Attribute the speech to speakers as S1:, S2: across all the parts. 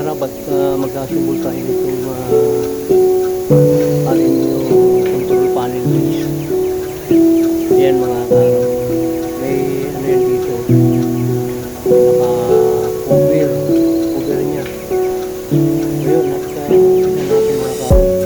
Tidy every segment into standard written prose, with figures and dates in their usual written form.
S1: sana ba't magkasubol tayo nitong ating control panel niya. Yan mga kaharap. May ano yan dito. Naka cover niya. Ayun, at tignan natin mga kaharap.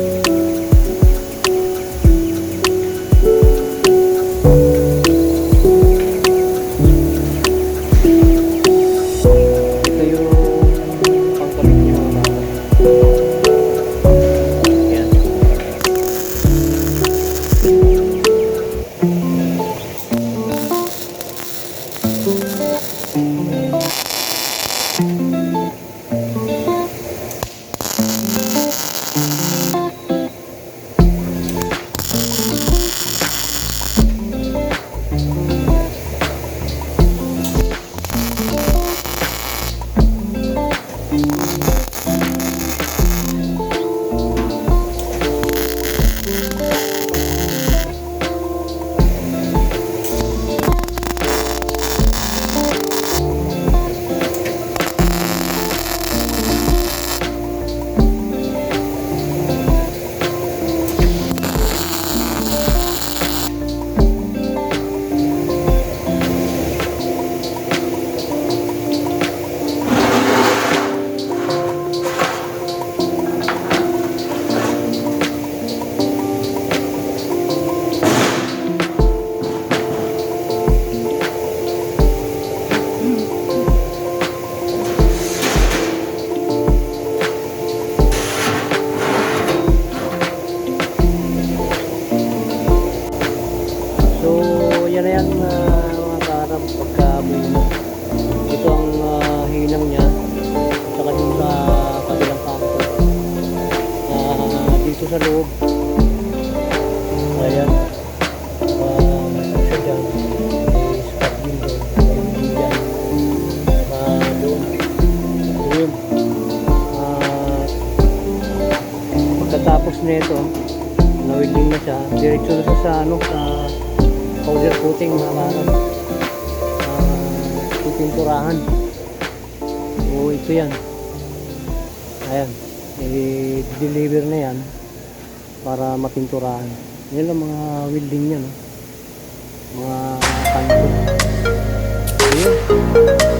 S1: Yan na yan mga kaharap pagkabuo na. Ito ang hinang niya saka dun sa kabilang kanto dito sa loob. Ayan isa dyan may spot window dyan doon yun. Pagkatapos nito na-welding na siya, diretso na siya sa ano, sa powder coating mga kaharap. Pipinturahan. So ito yan. Ayan. I-deliver na yan para mapinturahan. Yan lang mga welding niya, no? Mga kanto. Ayun.